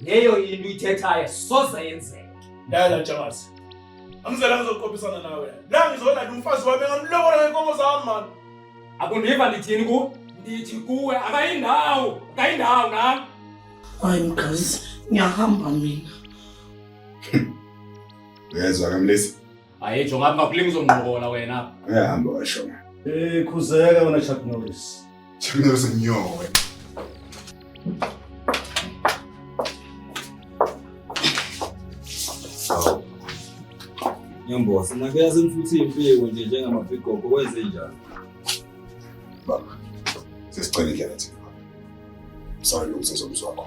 leyo into uyithethayo soze yenzeke. Yala Njakazi. Angizela ngizoqophisana nawe. La ngizolanda umfazi wami ngamlobola ngenkomo zami man. Akundiva ndithini ku? Ndithi kuwe akayindawo nami. Hayi mkazi, ngiyahamba mina. Uyezwa kamlisi? Hayi jonga ngakule ngizongqokola wena. Uyahamba washo. Khuzeka wena Chuck Norris. Chuck Norris nyowe. Nyambosa, nakuyazi futhi impiko nje njengamabhigoko kwenze njani? Baba. Sesicela indlela thina. Sorry usizomzwa wakho.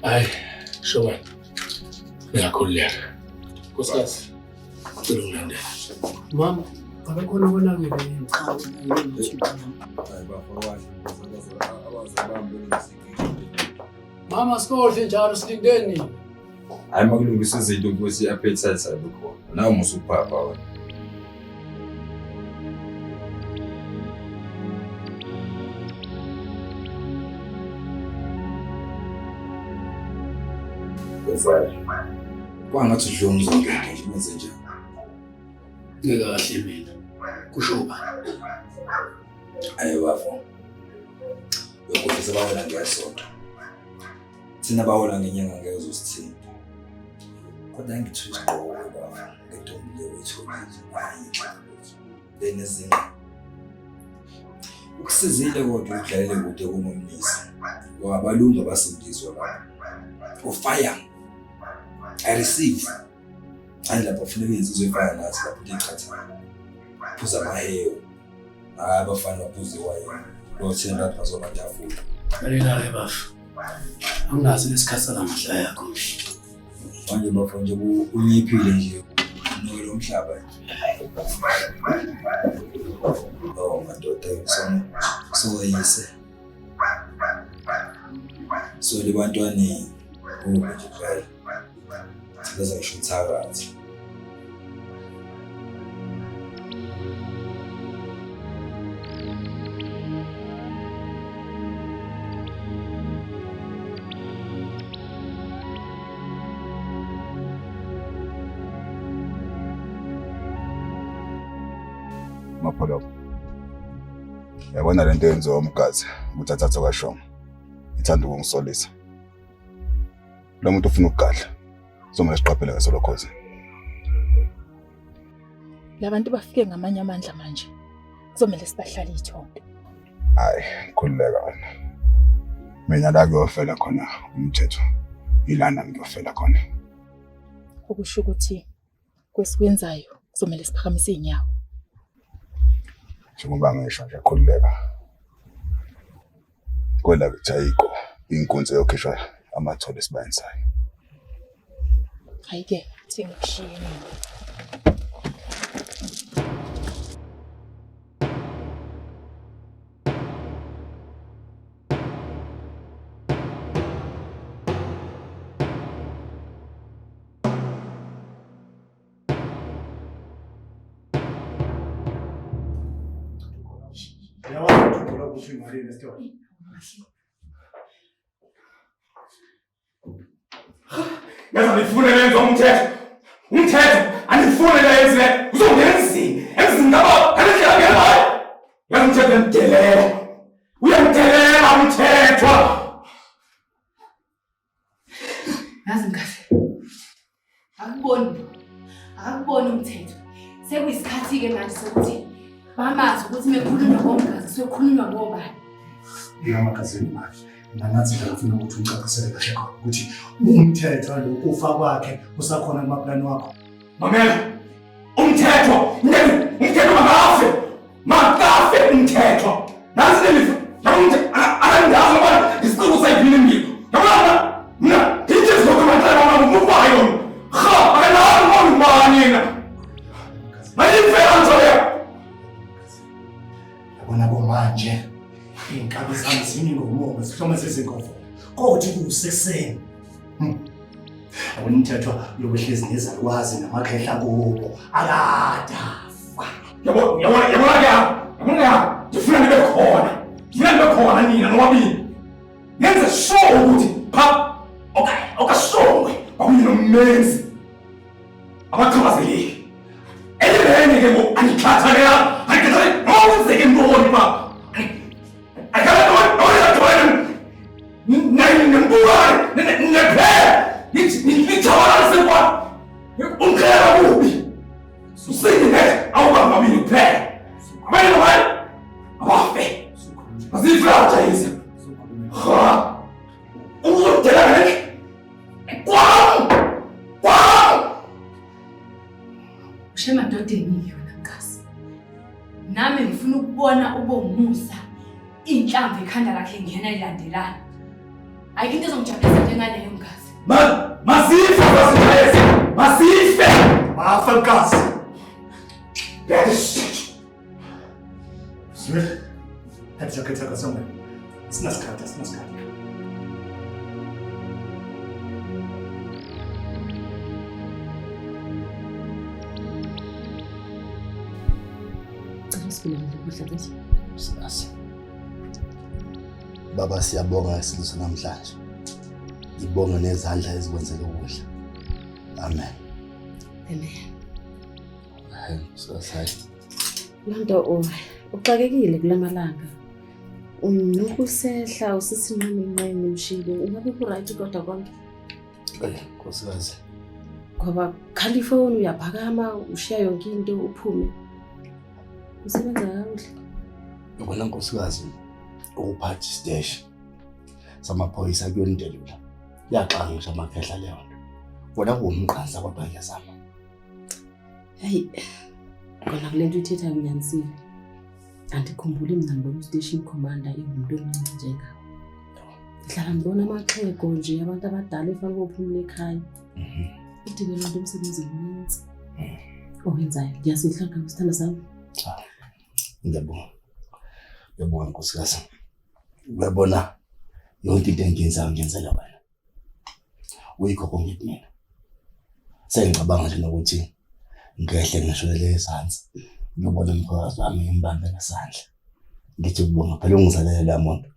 Hayi, showa. Ngiyakhuleka. Nkosikazi. Ngicela ungilandele. Mama, abekhona konakele yini? Cha, Hayi bafowasho, abazabambe ngesikhathi. Mama sikodle njalo silindeni. Hayi makulungisa izinto ukuthi appetite ayikhona. Nawe musuphapha wena. Kufana. Kwangathi udlonga uzongena nje menze njani? Ngekahle mina. Kusho ba? Hayi bafo. Ukufisa bawela ngesonto. Thina bahola ngenyanga ngeke uzosithinta. Kodwa ngithuthi isiqoko baba, ngedombile wetholazi. Lenezinga. Ukusizile kodwa udlalele kude kunomnisi. Wabalunga basindizwa la. Ufire. I receive. Hayi lapho kufanele insizwe efana nathi lapho ichatha. Phuza amahewu. Abafana baphuze wayini. Lo thina lapha zobatafula. Alina bafu. Angazi lesikhathi namhla yakho. Manje bafo nje unyiphile nje. Nolo mhlaba nje. Oh madoda soyise. So libantwane nje phela. Sibaza ngisho uthakathi. Mapholo. Yabona lento yenziwa umgazi ukuthi athathe kwashonga. Ithanda ukungisolisa. Lo muntu ufuna ukugadla. Somela siqaphele ngaso lokhoze. Labantu bafike ngamanye amandla manje. Kuzomela sibahlale ithonto. Hayi, khulileka wena. Mina la kuyofela khona umthetho. Ilana ngiyofela khona. Okusho ukuthi kwesikwenzayo kuzomela siphakamise inyawo. Njengoba ngisho nje khulileka. Kodwa kuthayiko inkunzi yokhishwa amathole esibayenzayo. Hayike, singikushiye mina. Yabona ukuthola ukuthi imali nesitolo. Yaza ngifune lenzo umthetho anifune lenze uzongenzini ngaba kanjani ngelayo yangithethe ngidelela uyamdelela umthetho yazi ngase akuboni umthetho sekuyisikhathi ke manje sokuthi bamazi ukuthi mekhulunywa ngomgazi sokhulunywa ngobani ngamagazini manje nanathi ngifuna ukuthi ucacisele kahle khona ukuthi umthetho lokufa kwakhe usakhona kumaplani wakho. Mamela umthetho makafe umthetho nansi lelifa anandazi ngoba isiqulu sayiphile impilo yabona mina ngithi sizokumanxela mama umufayo ha akanazi ngobani yena mayifela nje yabona bomanje inkabi zami zini ngomongo sihloma sezinkovo kodwa kuseseni umthetho yokuhlezi nezalwazi namakhehla kubo akadafa yabona ke ndifuna nibe khona nina nowabini ngenze sure ukuthi pha okashongwe kwakunomenzi abathabazeleki elibene ke ngo angikhathale la angikhathale awuzeke ntoni pha ngithabalale sekwa umkhela kubi usingene awukangabili kuphela abanye nabaye abafe aziflaja izi ha uzodela ngeke kwam ushemadodeni yona nkasi nami ngifuna ukubona ubongusa inhlamvu ekhanda lakhe ngena ilandelana ayikho into ezongijabulisa njengaleyo nkasi masife masife bafa nkasi that is shit Smith hatshakhetha somewhere sinasikhatha Baba siyabonga isidlo sanamhlanje. Ngibonga nezandla ezikwenzele ukudla. Amen. Hayi, sasayi. Lanto uxakekile kulamalanga. Unokusehla usisinqenqene umshile. Ungabe ku right kodwa konke? Nkosikazi. Ngoba khali ifoni uyaphakama ushiya yonke into uphume. Usebenza kahle. Ubona nkosikazi ukuphatha isiteshi samaphoyisa kuyondelula. Yaxanga ngisho amakhehla leyo nto. Wona kuwumqansa kodwa ngiyazama. Hey. Kona kulento ithetha unyanisile. Andikhumbuli mina ngibona station commander ingumuntu omncane njengawe. Ngihlala ngibona amaxhego nje abantu abadala efana bophumula ekhaya. Idinga lento umsebenzi omninzi. Owenzayo ngiyasihlaka usithanda sami. Ngiyabonga nkosikazi. Uyabona yonke into engiyenzayo ngiyenzela wena. Uyikho konke mina. Sengicabanga nje nokuthi ngehle ngishonele esantsi. Ngibona umphakathi wami ngimbambe ngesandla. Ngithi kubonga phela ungizalela la muntu.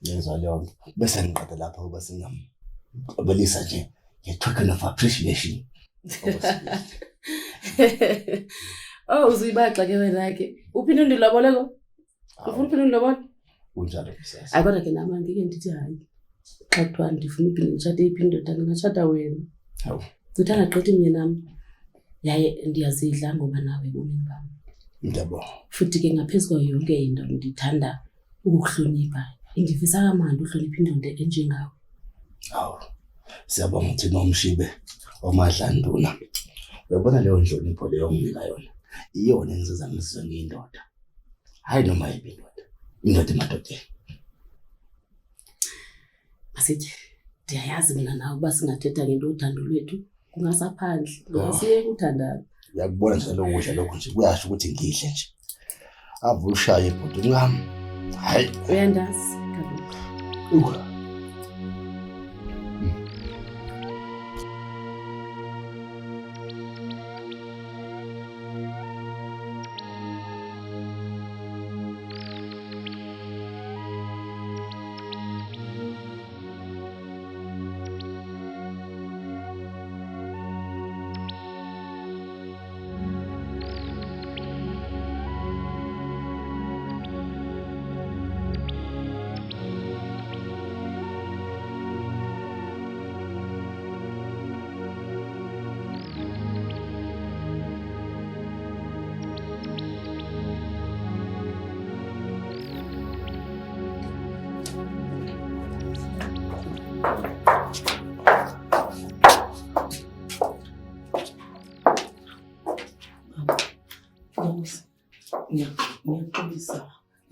Ngezwa leyo nto. Bese ngiqeda lapha ukuba singamqabelisa nje nge-token of appreciation. Oh, uzibaxa ke wena ke. Uphinde ndiloboleko? Ufuna uphinde ndilobola? Unjalo msasa. Akona ke nama ngike ndithi hayi. Xa kuthiwa ndifuna uphinde ngitshate iphindodana ngingashada wena. Hawu. Ngithanda gqithi mnye nami. Yaye ndiyazidla ngoba nawe bomini bami. Ngiyabonga. Futhi ke ngaphezulu yonke into ndithanda ukuhlonipha. Ngifisa kamandi uhlonipha indoda enjengawe. Hawu. Siyabonga ukuthi nomshibe omadlanduna. Uyabona leyo nhlonipho leyo ngika yona. Iyona engizoza ngizizwe ngiyindoda. Hayi noma yipi indoda. Indoda emadodeni. Asithi ndiyayazi mina nawe uba singathetha ngento uthando lwethu kungasaphandle. Ngasiye ukuthandana. Uyakubona nje lokho kudla lokho nje kuyasho ukuthi ngihle nje. Ave ushaye ibhodweni lami. Hayi. Uyandazi.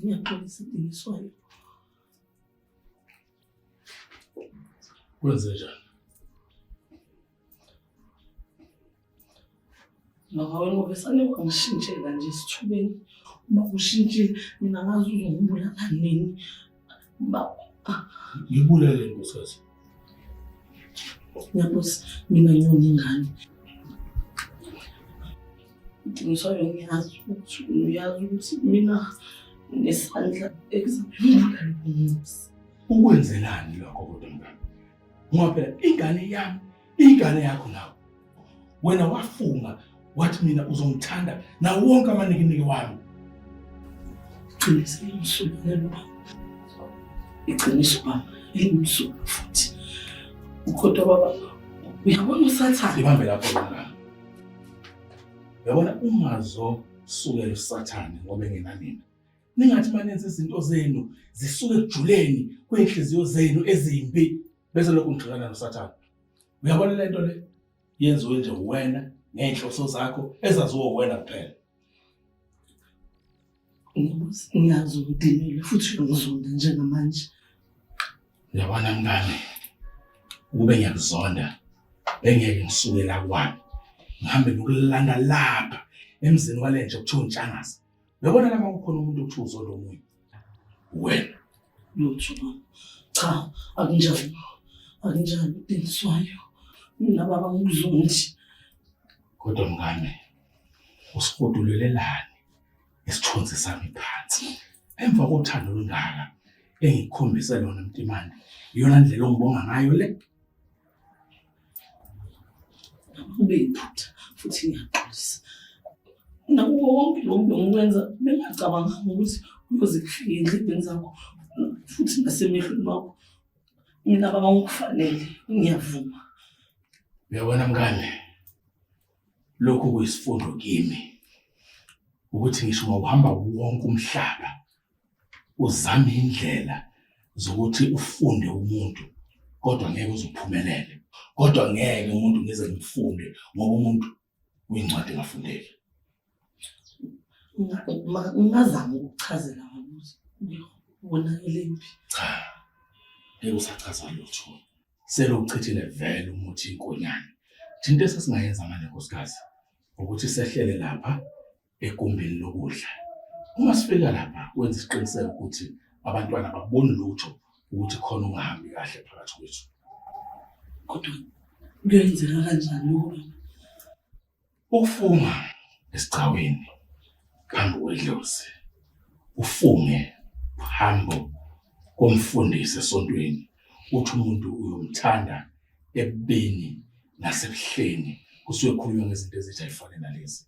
Ngiyaxolisa ngiswayo. Kwenze njani? Ngawe ngoba sane kwangishintshela nje isithubeni. Uma kushintshile mina ngazi uzongibulala nini. Ngibulale nkosikazi. Ngiyabuza mina ngiyona ingane. Ngiswayo ngiyazi ukuthi uyazi ukuthi mina nesandla ekuzabulala umuzi. Ukwenzelani lokho kodwa mngani? Ngoba phela ingane yami, ingane yakho nawe. Wena wafunga wathi mina uzongithanda nawo wonke amanikiniki wami. Iqiniso elimsulwa baba. Iqiniso baba, elimsulwa futhi. Kodwa baba, uyabona uSathane. Ibambe lapho mngani. Uyabona ungazosukela uSathane ngoba engenanina. Ningathi manenze izinto zenu zisuke ejuleni kwenhliziyo zenu ezimbi bese lokhu ngixhekana noSathane. Uyabona lento le yenziwe nje wena nenhloso zakho ezaziwa wena kuphela. Ngiyazi ukudinile futhi uyangizonda njengamanje. Uyabona mngane, ukube ngiyakuzonda bengeke ngisuke la kwami. Ngihambe nokulanda lapha emzini walenje kuthiwa uNtshangase. Uyabona lama kukhona umuntu okuthiwa uzonda omunye. Wena Lutho. Cha, akunjalo. Akunjalo uDeniswayo. Mina baba ngikuzondi. kodwa mngane usihodulelelani isithunzi sami phansi. Emva kothando olungaka engikhombise lona Mtimande, iyona ndlela ongibonga ngayo le. Kube iphutha futhi ngiyaxolisa. Nakuwo wonke lo muntu ngikwenza bengacabanga ukuthi uyoze kufike endlebeni zakho futhi nasemehlweni wakho. Mina baba ngikufanele, ngiyavuma. Uyabona mngane, lokhu kuyisifundo kimi ukuthi ngisho ngawuhamba wonke umhlaba uzame indlela zokuthi ufunde umuntu, kodwa ngeke uzuphumelele. Kodwa ngeke umuntu ngize ngimfunde ngoba umuntu uyincwadi engafundeki. Ngingazama ukuchazela ukuthi ubonakelephi. Cha, ngeke usachaza lutho. Selokuchithile vele umuthi inkonyane. Into esesingayenza ngale nkosikazi ukuthi sehlele lapha egumbini lokudla. Uma sifika lapha wenza isiqiniseko ukuthi abantwana baboni lutho ukuthi khona ungahambi kahle phakathi kwethu. Kodwa kuyenzeka kanjani lokho? Ufunga esicaweni phambi kwedlozi. Ufunge phambi komfundisi esontweni. Uthi umuntu uyomthanda ebeni nasebuhleni kusuke khulunywa ngezinto ezithi ayifane nalezi.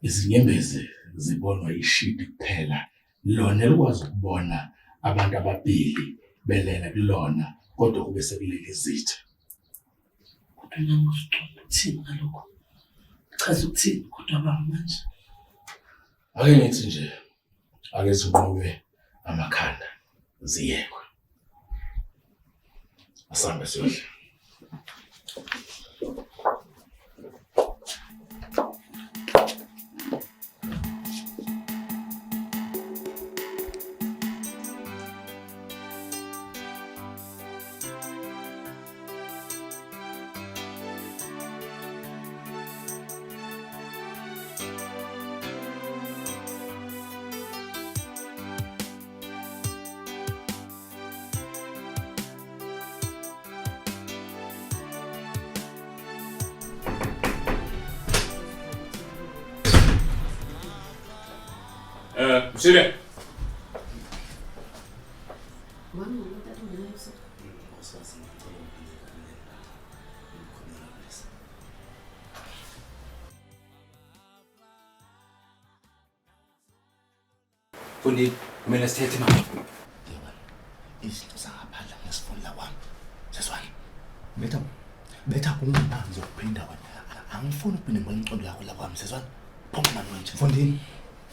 Izinyembezi zibonwa ishidi kuphela, lona elikwazi ukubona abantu ababili belela kulona kodwa kube sekuleli izitha. Kodwa ngiyangizwa ukuthini ngalokho. Chaza ukuthini kodwa baba manje. Ake ngithi nje ake sinqobe amakhanda ziyekwe. Asambe siyodla. Msile. Fundi, kumele sithethe manje. Izinto zangaphandle ngesifunda kwami. Seswani. Betha kumba ngizokuphinda wena. Angifuni ukuphinda ngomculo yakho la kwami seswani. Phuma manje manje. Fundini.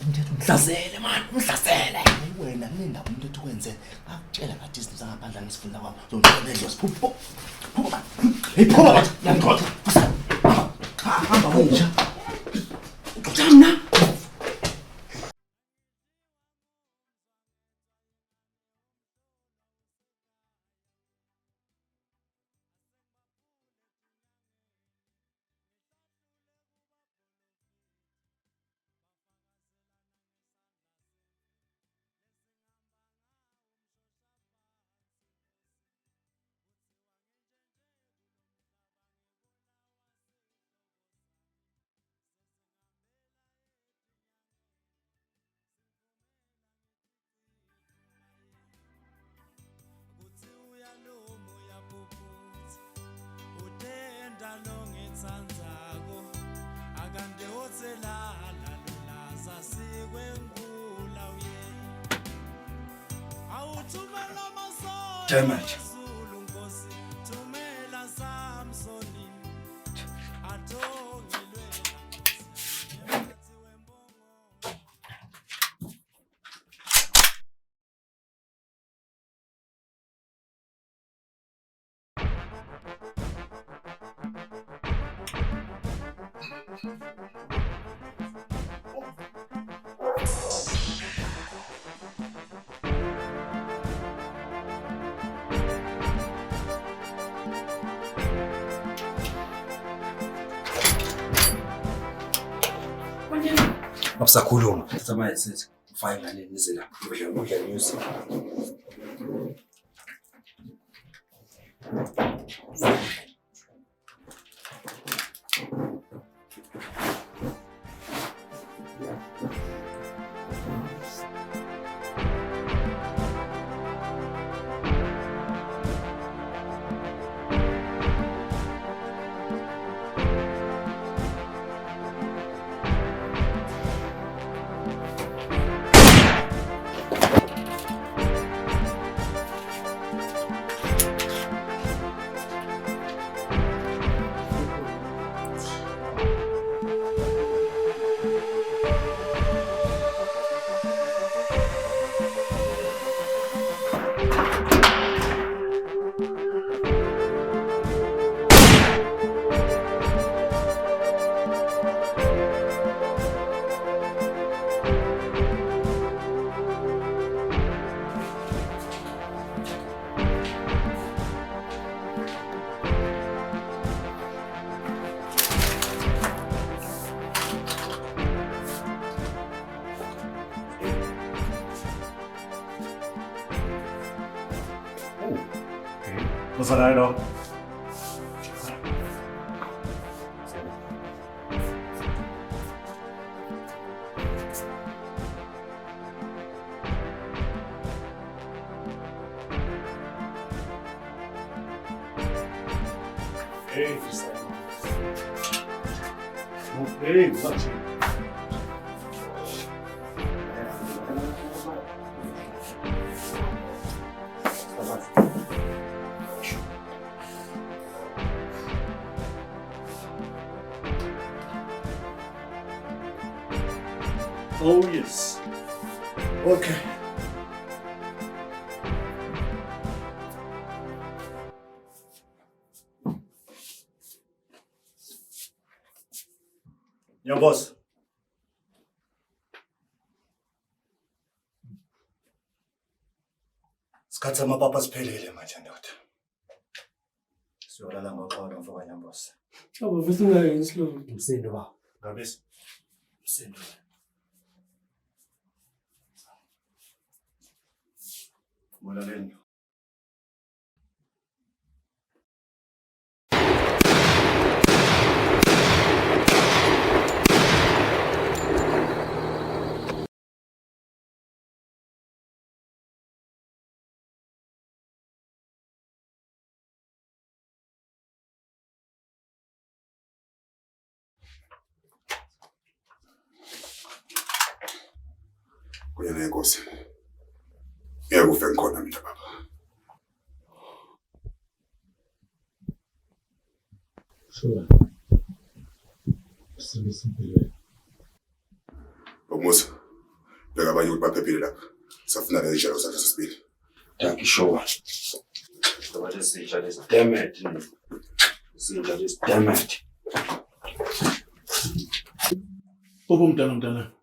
Umthetho umhlasele man, umhlasele. Wena nenda umuntu ethi wenze. Akutshela ngathi izinto zangaphandle ngesifunda kwami. Uzongena edlozi. Phuma. Hey phuma. Yangixoxa. Hamba wena. Uthanda. Damn it. Akusakhuluma. Thatha ama-headset, ufake ingane nize lapha. Udla music. What's that, Ido? Hey, okay, what's up? Oh, yes. Okay. Your boss. Sikhathi amapapa siphelile manje ndoda. Siyolala ngaphandle mfoka nyambosi. Aba futhi ungayenzi slow. Umsindo ba? Ngabesi. Umsindo. Molaleni. Uyena inkosi. Ngeke ufe ngikhona mina baba. Sure. Simple. Umusa. Beka abanye ukuthi baphephile lapha. Safuna le ijelo sakhe sesibili. Thank you, sure. What is it? Damn it. Damn it. Mntana.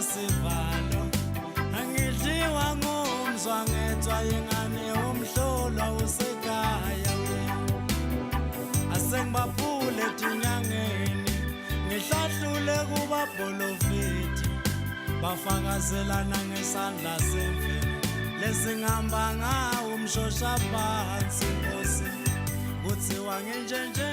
sivalo angidliwa ngumzwa ngethwa yengane umhlolo usekhaya asengibaphule etinyangeni ngihlahlule kubabholofithi bafakazelana ngesandla semvelo lesingihamba ngawo umshosha phansi Nkosi kuthiwa ngenjenje